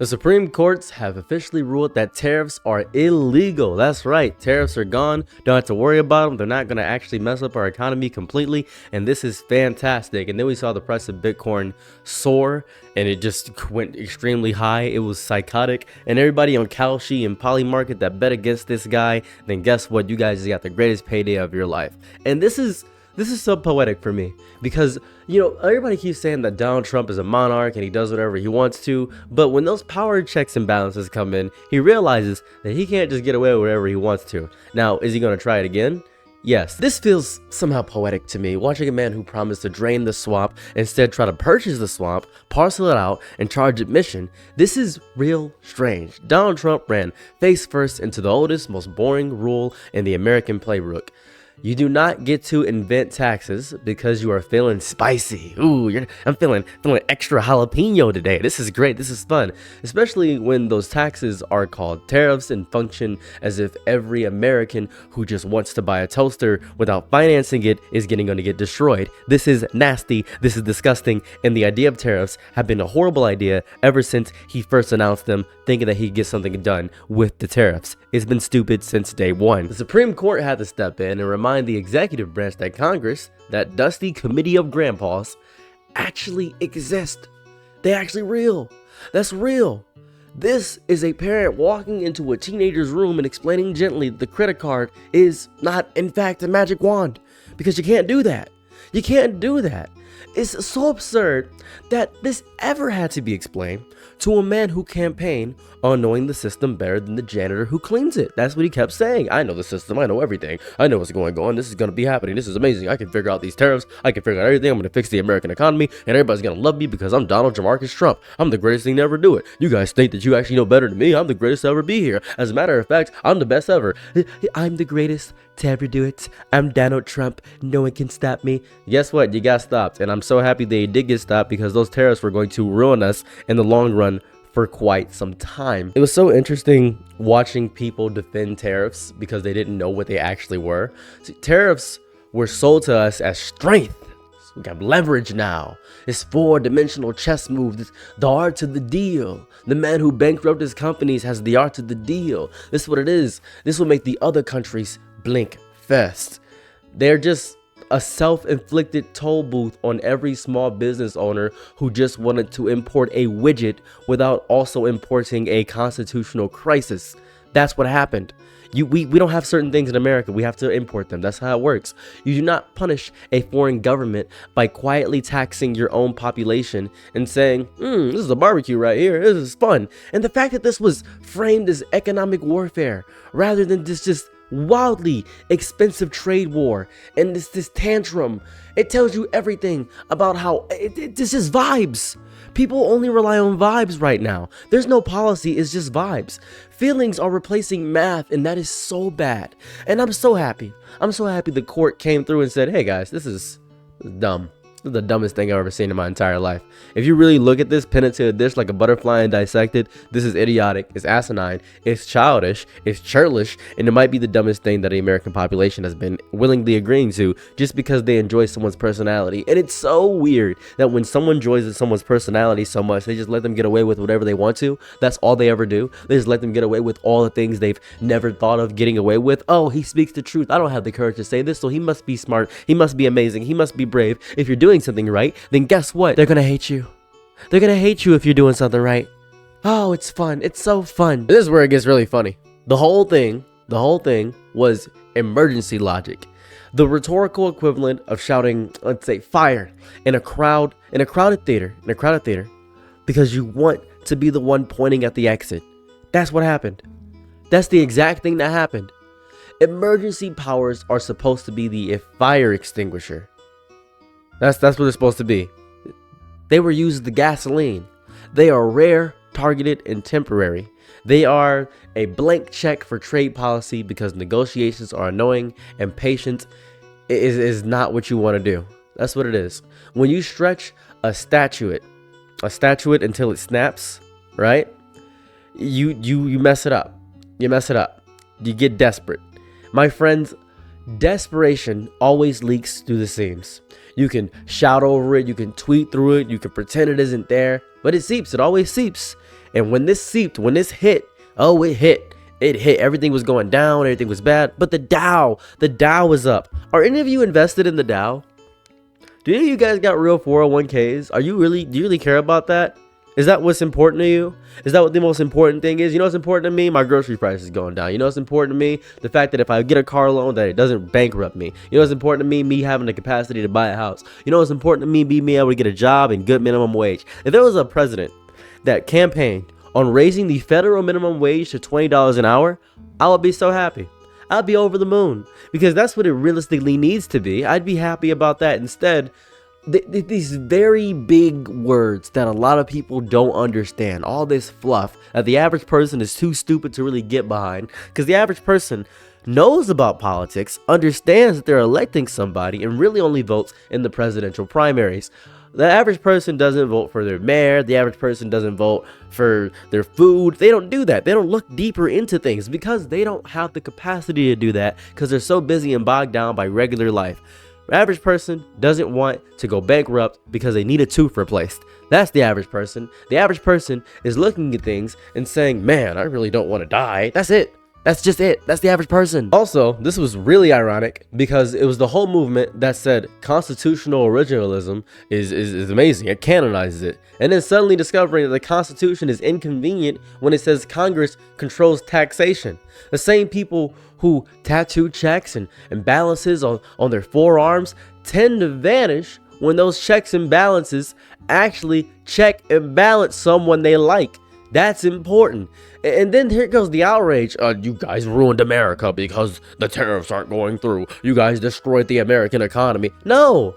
The Supreme Courts have officially ruled that tariffs are illegal. That's right, tariffs are gone. Don't have to worry about them. They're not going to actually mess up our economy completely. And this is fantastic. And then we saw the price of Bitcoin soar and it just went extremely high. It was psychotic. And everybody on Kalshi and Polymarket that bet against this guy, then guess what? You guys got the greatest payday of your life. And this is so poetic for me because, everybody keeps saying that Donald Trump is a monarch and he does whatever he wants to. But when those power checks and balances come in, he realizes that he can't just get away with whatever he wants to. Now, is he going to try it again? Yes. This feels somehow poetic to me, watching a man who promised to drain the swamp instead try to purchase the swamp, parcel it out, and charge admission. This is real strange. Donald Trump ran face first into the oldest, most boring rule in the American playbook. You do not get to invent taxes because you are feeling spicy. Ooh, I'm feeling extra jalapeno today. This is great. This is fun. Especially when those taxes are called tariffs and function as if every American who just wants to buy a toaster without financing it is going to get destroyed. This is nasty. This is disgusting. And the idea of tariffs have been a horrible idea ever since he first announced them, thinking that he'd get something done with the tariffs. It's been stupid since day one. The Supreme Court had to step in and remind the executive branch that Congress, that dusty committee of grandpas, actually exist. They're actually real. That's real. This is a parent walking into a teenager's room and explaining gently that the credit card is not, in fact, a magic wand. Because you can't do that. You can't do that. It's so absurd that this ever had to be explained to a man who campaigned on knowing the system better than the janitor who cleans it. That's what he kept saying. I know the system. I know everything. I know what's going on. This is going to be happening. This is amazing. I can figure out these tariffs. I can figure out everything. I'm going to fix the American economy and everybody's going to love me because I'm Donald Jamarcus Trump. I'm the greatest thing to ever do it. You guys think that you actually know better than me. I'm the greatest to ever be here. As a matter of fact, I'm the best ever. I'm the greatest to ever do it. I'm Donald Trump. No one can stop me. Guess what? You got stopped. And I'm so happy they did get stopped because those tariffs were going to ruin us in the long run for quite some time. It was so interesting watching people defend tariffs because they didn't know what they actually were. See, tariffs were sold to us as strength. So we got leverage now. It's four-dimensional chess moves. The art of the deal. The man who bankrupted his companies has the art of the deal. This is what it is. This will make the other countries blink first. They're just a self-inflicted toll booth on every small business owner who just wanted to import a widget without also importing a constitutional crisis. That's what happened. We don't have certain things in America. We have to import them. That's how it works. You do not punish a foreign government by quietly taxing your own population and saying, this is a barbecue right here. This is fun. And the fact that this was framed as economic warfare rather than just wildly expensive trade war and this tantrum, it tells you everything about how this is vibes. People only rely on vibes right now. There's no policy, it's just vibes. Feelings are replacing math, and that is so bad. And I'm so happy the court came through and said, hey guys, this is dumb. This is the dumbest thing I've ever seen in my entire life. If you really look at this, pin it to a dish like a butterfly and dissect it, this is idiotic, it's asinine, it's childish, it's churlish, and it might be the dumbest thing that the American population has been willingly agreeing to just because they enjoy someone's personality. And it's so weird that when someone enjoys someone's personality so much, they just let them get away with whatever they want to. That's all they ever do. They just let them get away with all the things they've never thought of getting away with. Oh, he speaks the truth. I don't have the courage to say this, so he must be smart. He must be amazing. He must be brave. If you're doing something right, then guess what? They're gonna hate you. They're gonna hate you if you're doing something right. Oh, it's fun. It's so fun. This is where it gets really funny. The whole thing was emergency logic. The rhetorical equivalent of shouting, let's say, fire in a crowded theater, because you want to be the one pointing at the exit. That's what happened. That's the exact thing that happened. Emergency powers are supposed to be the fire extinguisher. That's what it's supposed to be. They were used the gasoline. They are rare, targeted, and temporary. They are a blank check for trade policy because negotiations are annoying and patience is not what you want to do. That's what it is. When you stretch a statuette until it snaps, right? You mess it up. You mess it up. You get desperate. My friends, desperation always leaks through the seams. You can shout over it, you can tweet through it, you can pretend it isn't there, but it seeps, it always seeps. And when this seeped, when this hit, oh, it hit. It hit. Everything was going down. Everything was bad. But the Dow was up. Are any of you invested in the Dow? Do any of you guys got real 401ks? Do you really care about that? Is that what's important to you? Is that what the most important thing is? You know what's important to me? My grocery price is going down. You know what's important to me? The fact that if I get a car loan, that it doesn't bankrupt me. You know what's important to me? Me having the capacity to buy a house. You know what's important to me? Being able to get a job and good minimum wage. If there was a president that campaigned on raising the federal minimum wage to $20 an hour, I would be so happy. I'd be over the moon, because that's what it realistically needs to be. I'd be happy about that. Instead, these very big words that a lot of people don't understand, all this fluff that the average person is too stupid to really get behind, because the average person knows about politics, understands that they're electing somebody, and really only votes in the presidential primaries. The average person doesn't vote for their mayor. The average person doesn't vote for their food. They don't do that. They don't look deeper into things because they don't have the capacity to do that, because they're so busy and bogged down by regular life. The average person doesn't want to go bankrupt because they need a tooth replaced. That's the average person. The average person is looking at things and saying, man, I really don't want to die. That's it. That's just it. That's the average person. Also, this was really ironic because it was the whole movement that said constitutional originalism is amazing. It canonizes it. And then suddenly discovering that the Constitution is inconvenient when it says Congress controls taxation. The same people who tattoo checks and balances on their forearms tend to vanish when those checks and balances actually check and balance someone they like. That's important. And then here goes the outrage. You guys ruined America because the tariffs aren't going through. You guys destroyed the American economy. No,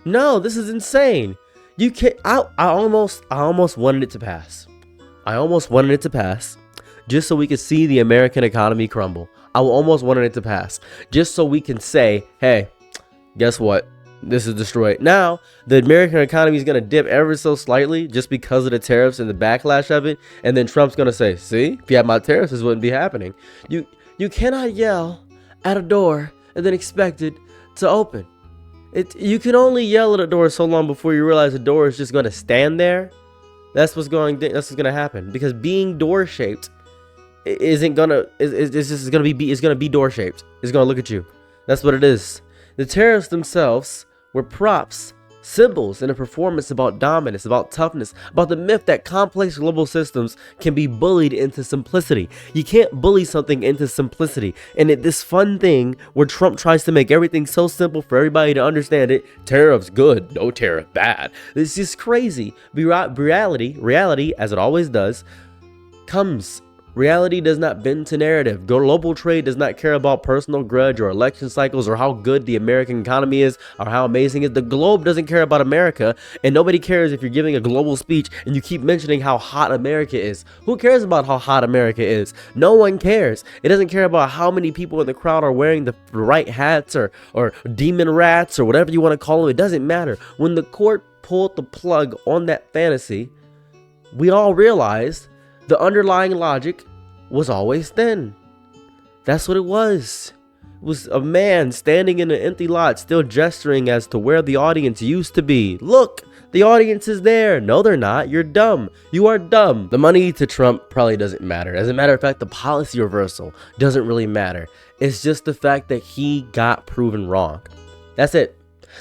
this is insane. You can't. I almost wanted it to pass. I almost wanted it to pass just so we could see the American economy crumble. I almost wanted it to pass just so we can say, hey, guess what? This is destroyed. Now, the American economy is going to dip ever so slightly just because of the tariffs and the backlash of it. And then Trump's going to say, see, if you had my tariffs, this wouldn't be happening. You cannot yell at a door and then expect it to open. You can only yell at a door so long before you realize the door is just going to stand there. That's what's going to happen, because being door shaped isn't going to, it's going to be door shaped. It's going to look at you. That's what it is. The tariffs themselves were props, symbols, and a performance about dominance, about toughness, about the myth that complex global systems can be bullied into simplicity. You can't bully something into simplicity. And this fun thing where Trump tries to make everything so simple for everybody to understand it, tariffs good, no tariff bad. This is crazy. Reality, as it always does, comes. Reality does not bend to narrative. Global trade does not care about personal grudge or election cycles or how good the American economy is or how amazing it is. The globe doesn't care about America, and nobody cares if you're giving a global speech and you keep mentioning how hot America is. Who cares about how hot America is? No one cares. It doesn't care about how many people in the crowd are wearing the right hats or demon rats or whatever you want to call them. It doesn't matter. When the court pulled the plug on that fantasy, we all realized the underlying logic was always thin. That's what it was. It was a man standing in an empty lot still gesturing as to where the audience used to be. Look, the audience is there. No, they're not. You're dumb. You are dumb. The money to Trump probably doesn't matter. As a matter of fact, the policy reversal doesn't really matter. It's just the fact that he got proven wrong. That's it.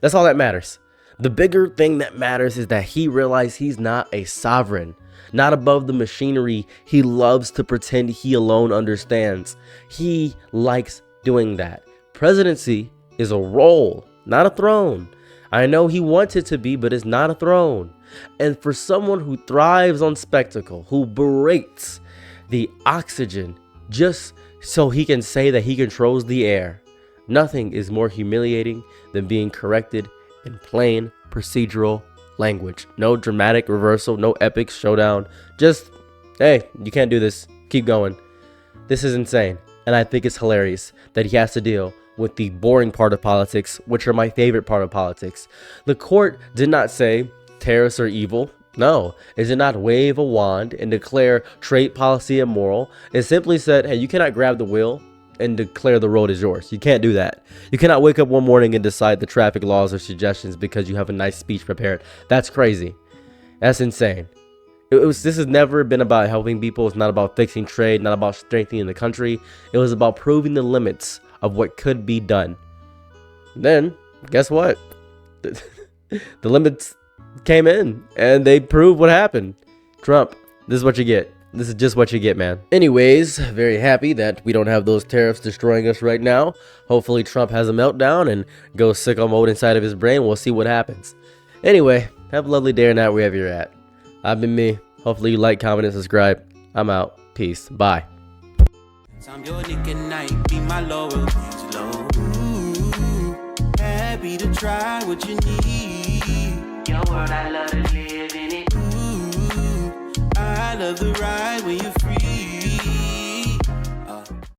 That's all that matters. The bigger thing that matters is that he realized he's not a sovereign. Not above the machinery he loves to pretend he alone understands. He likes doing that. Presidency is a role, not a throne. I know he wants it to be, but it's not a throne. And for someone who thrives on spectacle, who berates the oxygen just so he can say that he controls the air, nothing is more humiliating than being corrected in plain procedural language. No dramatic reversal, no epic showdown. Just, hey, you can't do this. Keep going. This is insane. And I think it's hilarious that he has to deal with the boring part of politics, which are my favorite part of politics. The court did not say tariffs are evil. No, it did not wave a wand and declare trade policy immoral. It simply said, hey, you cannot grab the wheel and declare the road is yours. You can't do that. You cannot wake up one morning and decide the traffic laws or suggestions because you have a nice speech prepared. That's crazy. That's insane. This has never been about helping people. It's not about fixing trade, not about strengthening the country. It was about proving the limits of what could be done. Then, guess what? The limits came in, and they proved what happened. Trump, this is what you get. This is just what you get, man. Anyways, very happy that we don't have those tariffs destroying us right now. Hopefully Trump has a meltdown and goes sicko mode inside of his brain. We'll see what happens. Anyway, have a lovely day or night wherever you're at. I've been me. Hopefully you like, comment, and subscribe. I'm out. Peace. Bye. I'm your nigga night, be my loyalties low. Ooh, happy to try what you need. Your world, I love to live in it. Ooh, I love the ride when you're free.